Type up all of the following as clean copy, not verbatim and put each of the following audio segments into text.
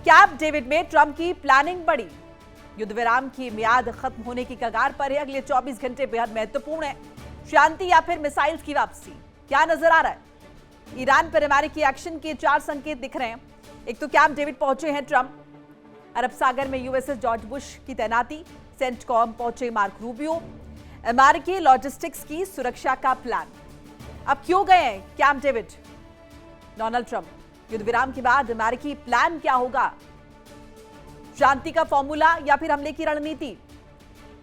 Camp David में Trump की planning बड़ी। युद्ध विराम की मियाद खत्म होने की कगार पर है। अगले 24 घंटे बेहद महत्वपूर्ण है। शांति या फिर मिसाइल्स की वापसी, क्या नजर आ रहा है? ईरान पर अमेरिकी एक्शन के 4 संकेत दिख रहे हैं। एक तो कैंप डेविड पहुंचे हैं ट्रंप, अरब सागर में यूएसएस जॉर्ज बुश की तैनाती, सेंटकॉम पहुंचे मार्क रूबियो, अमेरिकी लॉजिस्टिक्स की सुरक्षा का प्लान। अब क्यों गए हैं कैंप डेविड? डोनाल्ड ट्रंप, युद्ध विराम के बाद अमेरिकी प्लान क्या होगा? शांति का फॉर्मूला या फिर हमले की रणनीति?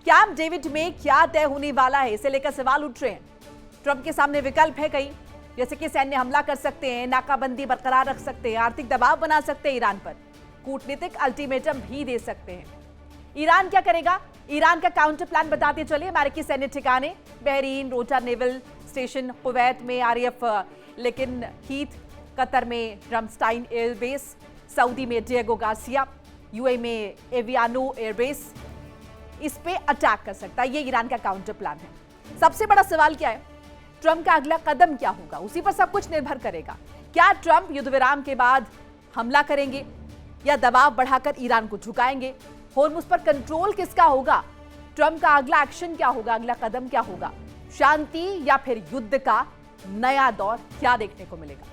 कैंप डेविड में क्या तय होने वाला है, इसे लेकर सवाल उठ रहे हैं। ट्रंप के सामने विकल्प है कई, जैसे कि सैन्य हमला कर सकते हैं, नाकाबंदी बरकरार रख सकते हैं, आर्थिक दबाव बना सकते हैं ईरान पर, कूटनीतिक अल्टीमेटम भी दे सकते हैं। ईरान क्या करेगा? ईरान का काउंटर प्लान बताते चलिए। अमेरिकी सैन्य ठिकाने बहरीन, रोटा नेवल स्टेशन, कुवैत में आरएएफ लेकिन हीथ, कतर में रमस्टाइन एयरबेस, सऊदी में डिएगो गार्सिया, यूएई में एवियानो एयरबेस, इस पे अटैक कर सकता है। ये ईरान का काउंटर प्लान है। सबसे बड़ा सवाल क्या है? ट्रंप का अगला कदम क्या होगा? उसी पर सब कुछ निर्भर करेगा। क्या ट्रंप युद्ध विराम के बाद हमला करेंगे या दबाव बढ़ाकर ईरान को झुकाएंगे? होर्मुज पर कंट्रोल किसका होगा? ट्रंप का अगला एक्शन क्या होगा? अगला कदम क्या होगा? शांति या फिर युद्ध का नया दौर क्या देखने को मिलेगा?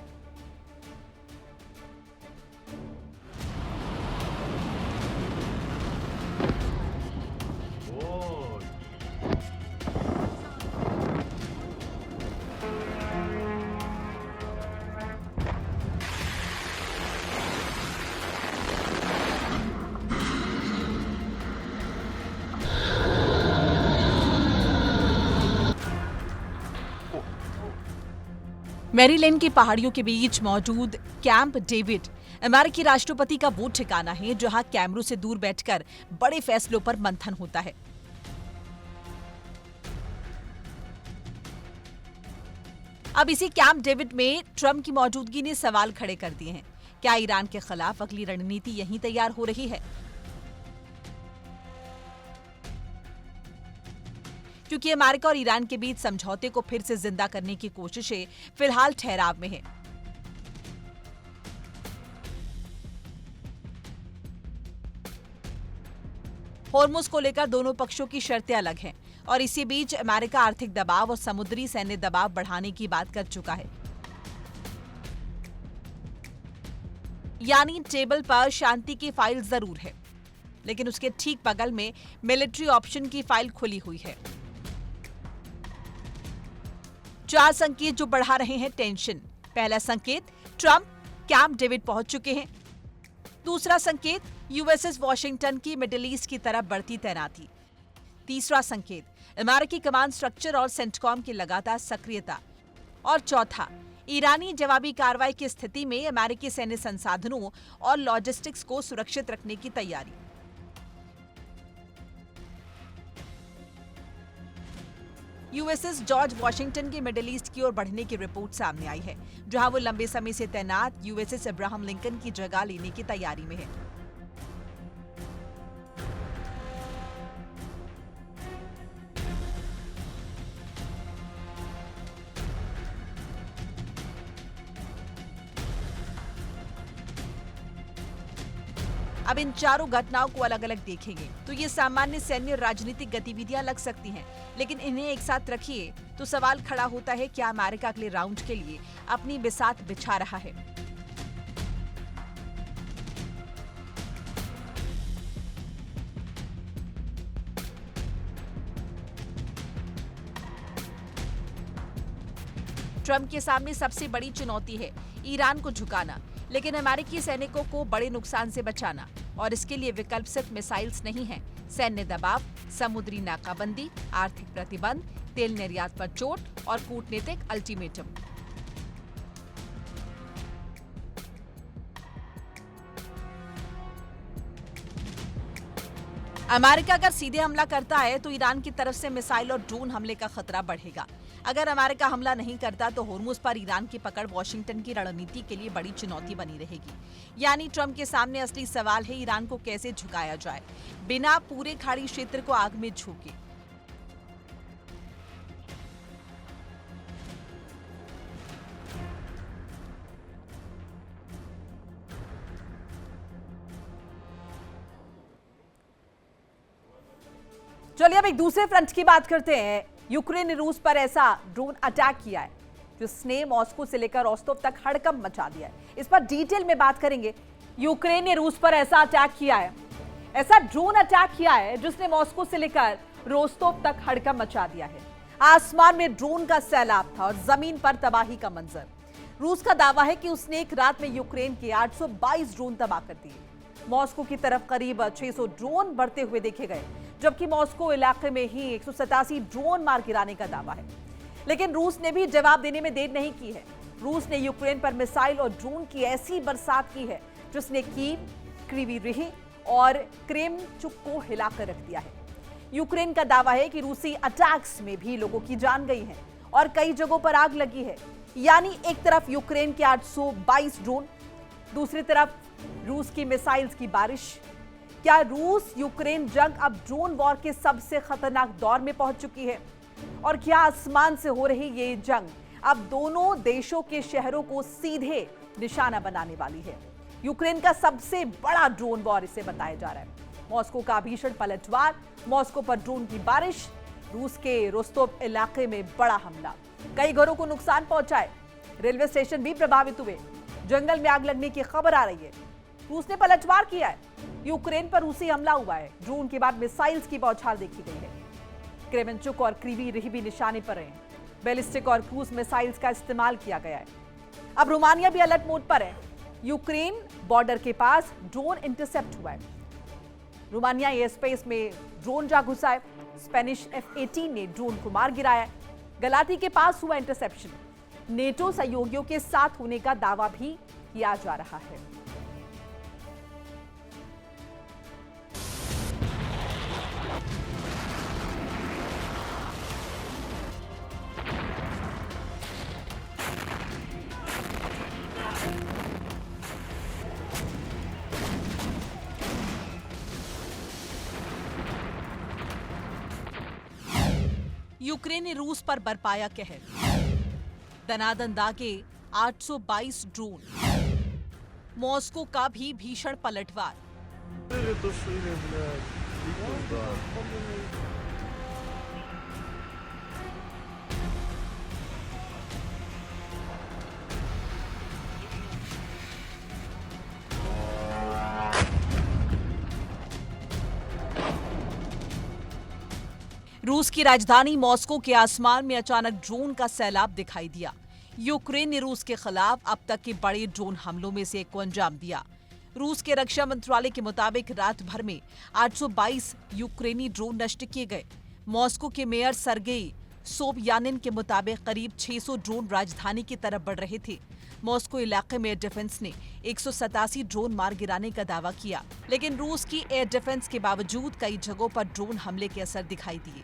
मैरीलैंड की पहाड़ियों के बीच मौजूद कैंप डेविड अमेरिकी राष्ट्रपति का वो ठिकाना है जहां कैमरों से दूर बैठकर बड़े फैसलों पर मंथन होता है। अब इसी कैंप डेविड में ट्रंप की मौजूदगी ने सवाल खड़े कर दिए हैं। क्या ईरान के खिलाफ अगली रणनीति यहीं तैयार हो रही है? क्योंकि अमेरिका और ईरान के बीच समझौते को फिर से जिंदा करने की कोशिशें फिलहाल ठहराव में हैं। होर्मुज को लेकर दोनों पक्षों की शर्तें अलग हैं और इसी बीच अमेरिका आर्थिक दबाव और समुद्री सैन्य दबाव बढ़ाने की बात कर चुका है। यानी टेबल पर शांति की फाइल जरूर है, लेकिन उसके ठीक बगल में मिलिट्री ऑप्शन की फाइल खुली हुई है। 4 संकेत जो बढ़ा रहे हैं टेंशन। पहला संकेत, ट्रंप कैंप डेविड पहुंच चुके हैं। दूसरा संकेत, यूएसएस वॉशिंगटन की मिडिल ईस्ट की तरफ बढ़ती तैनाती। तीसरा संकेत, अमेरिकी कमांड स्ट्रक्चर और सेंटकॉम की लगातार सक्रियता। और चौथा, ईरानी जवाबी कार्रवाई की स्थिति में अमेरिकी सैन्य संसाधनों और लॉजिस्टिक्स को सुरक्षित रखने की तैयारी। यूएसएस जॉर्ज वॉशिंगटन के मिडिल ईस्ट की ओर बढ़ने की रिपोर्ट सामने आई है, जहां वो लंबे समय से तैनात यूएसएस अब्राहम लिंकन की जगह लेने की तैयारी में है। अब इन चारों घटनाओं को अलग अलग देखेंगे तो ये सामान्य सैन्य राजनीतिक गतिविधियां लग सकती हैं, लेकिन इन्हें एक साथ रखिए तो सवाल खड़ा होता है, क्या अमेरिका अगले राउंड के लिए अपनी बिसात बिछा रहा है? ट्रंप के सामने सबसे बड़ी चुनौती है ईरान को झुकाना, लेकिन अमेरिकी सैनिकों को बड़े नुकसान से बचाना, और इसके लिए विकल्प सिर्फ मिसाइल्स नहीं है। सैन्य दबाव, समुद्री नाकाबंदी, आर्थिक प्रतिबंध, तेल निर्यात पर चोट और कूटनीतिक अल्टीमेटम। अमेरिका अगर सीधे हमला करता है तो ईरान की तरफ से मिसाइल और ड्रोन हमले का खतरा बढ़ेगा। अगर अमेरिका हमला नहीं करता तो होर्मुज पर ईरान की पकड़ वॉशिंगटन की रणनीति के लिए बड़ी चुनौती बनी रहेगी। यानी ट्रंप के सामने असली सवाल है ईरान को कैसे झुकाया जाए बिना पूरे खाड़ी क्षेत्र को आग में झोंके। चलिए अब एक दूसरे फ्रंट की बात करते हैं। यूक्रेन ने रूस पर ऐसा ड्रोन अटैक किया है जिसने मॉस्को से लेकर रोस्तोव तक हड़कंप मचा दिया है। इस पर डिटेल में बात करेंगे। यूक्रेन ने रूस पर ऐसा अटैक किया है, ऐसा ड्रोन अटैक किया है जिसने मॉस्को से लेकर रोस्तोव तक हड़कंप मचा दिया है। आसमान में ड्रोन का सैलाब था और जमीन पर तबाही का मंजर। रूस का दावा है कि उसने एक रात में यूक्रेन के 822 ड्रोन तबाह कर दिए। मॉस्को की तरफ करीब 600 ड्रोन बढ़ते हुए देखे गए, जबकि मॉस्को इलाके में ही 187 ड्रोन मार गिराने का दावा है। लेकिन रूस ने भी जवाब देने में देर नहीं की है। रूस ने यूक्रेन पर मिसाइल और ड्रोन की ऐसी बरसात की है जिसने कीव, क्रीवी रिह और क्रेमचुक को हिलाकर रख दिया है। यूक्रेन का दावा है कि रूसी अटैक्स में भी लोगों की जान गई है और कई जगहों पर आग लगी है। यानी एक तरफ यूक्रेन के 822 ड्रोन, दूसरी तरफ रूस की मिसाइल्स की बारिश। क्या रूस यूक्रेन जंग अब ड्रोन वॉर के सबसे खतरनाक दौर में पहुंच चुकी है? और क्या आसमान से हो रही ये जंग अब दोनों देशों के शहरों को सीधे निशाना बनाने वाली है? यूक्रेन का सबसे बड़ा ड्रोन वॉर इसे बताया जा रहा है। मॉस्को का भीषण पलटवार, मॉस्को पर ड्रोन की बारिश, रूस के रोस्तोव इलाके में बड़ा हमला, कई घरों को नुकसान पहुंचा है, रेलवे स्टेशन भी प्रभावित हुए, जंगल में आग लगने की खबर आ रही है। रूस ने पलटवार किया है, यूक्रेन पर रूसी हमला हुआ है, ड्रोन के बाद मिसाइल्स की बौछार देखी गई है। क्रेमेंचुक और क्रीवी रिह भी निशाने पर हैं। बैलिस्टिक और क्रूज मिसाइल्स का इस्तेमाल किया गया है। अब रोमानिया भी अलर्ट मोड पर है। यूक्रेन बॉर्डर के पास ड्रोन इंटरसेप्ट हुआ है। रोमानिया एयर स्पेस में ड्रोन जा घुसा है। स्पेनिश F-18 ने ड्रोन को मार गिराया है। गलाती के पास हुआ इंटरसेप्शन। नेटो सहयोगियों के साथ होने का दावा भी किया जा रहा है। यूक्रेन ने रूस पर बरपाया कहर, दनादन दागे 822 ड्रोन, मॉस्को का भी भीषण पलटवार। Тушили, блядь, и туда. रूस की राजधानी मॉस्को के आसमान में अचानक ड्रोन का सैलाब दिखाई दिया। यूक्रेन ने रूस के खिलाफ अब तक के बड़े ड्रोन हमलों में से एक को अंजाम दिया। रूस के रक्षा मंत्रालय के मुताबिक रात भर में 822 यूक्रेनी ड्रोन नष्ट किए गए। मॉस्को के मेयर सर्गेई सोबयानिन के मुताबिक करीब 600 ड्रोन राजधानी की तरफ बढ़ रहे थे। मॉस्को इलाके में एयर डिफेंस ने 187 ड्रोन मार गिराने का दावा किया, लेकिन रूस की एयर डिफेंस के बावजूद कई जगहों पर ड्रोन हमले के असर दिखाई दिए।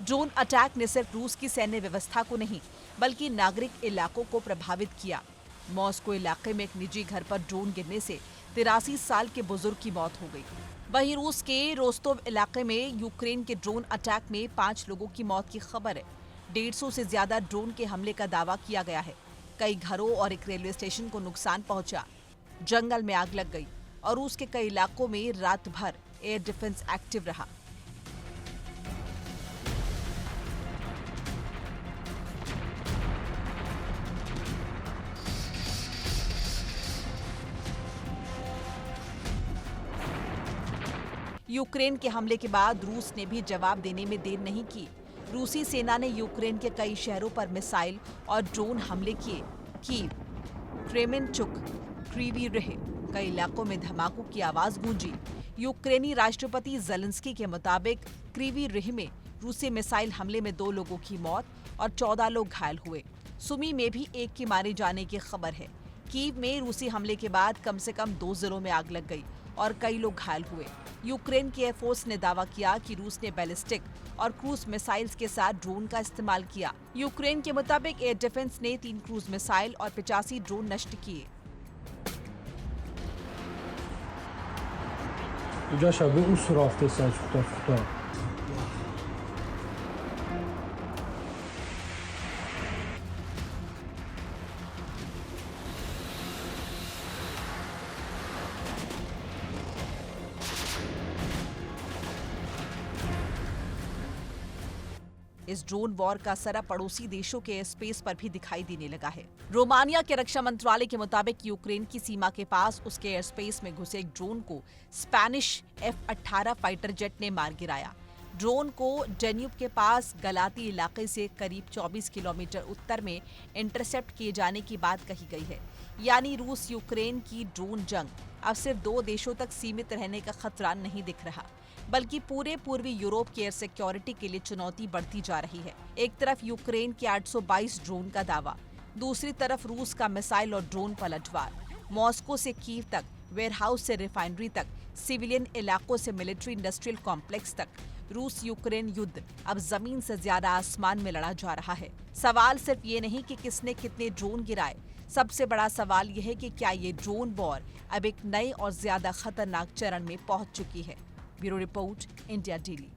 ड्रोन अटैक ने सिर्फ रूस की सैन्य व्यवस्था को नहीं बल्कि नागरिक इलाकों को प्रभावित किया। मॉस्को इलाके में एक निजी घर पर ड्रोन गिरने से 83 साल के बुजुर्ग की मौत हो गई। वहीं रूस के रोस्तोव इलाके में यूक्रेन के ड्रोन अटैक में 5 लोगों की मौत की खबर है। 150 से ज्यादा ड्रोन के हमले का दावा किया गया है। कई घरों और एक रेलवे स्टेशन को नुकसान पहुंचा, जंगल में आग लग गई और रूस के कई इलाकों में रात भर एयर डिफेंस एक्टिव रहा। यूक्रेन के हमले के बाद रूस ने भी जवाब देने में देर नहीं की। रूसी सेना ने यूक्रेन के कई शहरों पर मिसाइल और ड्रोन हमले किए। कीव, क्रेमेंचुक, क्रीवी रिह, कई इलाकों में धमाकों की आवाज गूंजी। यूक्रेनी राष्ट्रपति ज़ेलेंस्की के मुताबिक क्रीवी रिह में रूसी मिसाइल हमले में 2 लोगों की मौत और 14 लोग घायल हुए। सुमी में भी एक के मारे जाने की खबर है। कीव में रूसी हमले के बाद कम से कम 2 जिलों में आग लग गई और कई लोग घायल हुए। यूक्रेन की एयरफोर्स ने दावा किया कि रूस ने बैलिस्टिक और क्रूज मिसाइल्स के साथ ड्रोन का इस्तेमाल किया। यूक्रेन के मुताबिक एयर डिफेंस ने 3 क्रूज मिसाइल और 85 ड्रोन नष्ट किए। Uděláš, aby usral v té sáčku, tak. इस ड्रोन वॉर का असर अब पड़ोसी देशों के एयर स्पेस पर भी दिखाई देने लगा है। रोमानिया के रक्षा मंत्रालय के मुताबिक यूक्रेन की सीमा के पास उसके एयर स्पेस में घुसे एक ड्रोन को स्पेनिश F-18 फाइटर जेट ने मार गिराया। ड्रोन को डेन्यूब के पास गलाती इलाके से करीब 24 किलोमीटर उत्तर में इंटरसेप्ट किए जाने की बात कही गई है। यानी रूस यूक्रेन की ड्रोन जंग अब सिर्फ 2 देशों तक सीमित रहने का खतरा नहीं दिख रहा, बल्कि पूरे पूर्वी यूरोप की एयर सिक्योरिटी के लिए चुनौती बढ़ती जा रही है। एक तरफ यूक्रेन के 822 ड्रोन का दावा, दूसरी तरफ रूस का मिसाइल और ड्रोन पलटवार। मॉस्को से कीव तक, वेयरहाउस से रिफाइनरी तक, सिविलियन इलाकों से मिलिट्री इंडस्ट्रियल कॉम्प्लेक्स तक, रूस यूक्रेन युद्ध अब जमीन से ज्यादा आसमान में लड़ा जा रहा है। सवाल सिर्फ ये नहीं कि किसने कितने ड्रोन गिराए, सबसे बड़ा सवाल यह है कि क्या ये ड्रोन वॉर अब एक नए और ज्यादा खतरनाक चरण में पहुंच चुकी है। Bureau report, India daily.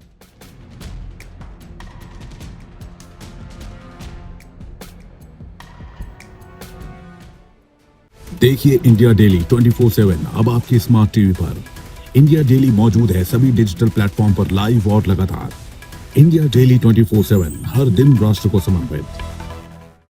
देखिए इंडिया डेली 24/7 अब आपके स्मार्ट टीवी पर। इंडिया डेली मौजूद है सभी डिजिटल प्लेटफॉर्म पर लाइव और लगातार। इंडिया डेली 24/7 हर दिन राष्ट्र को समर्पित।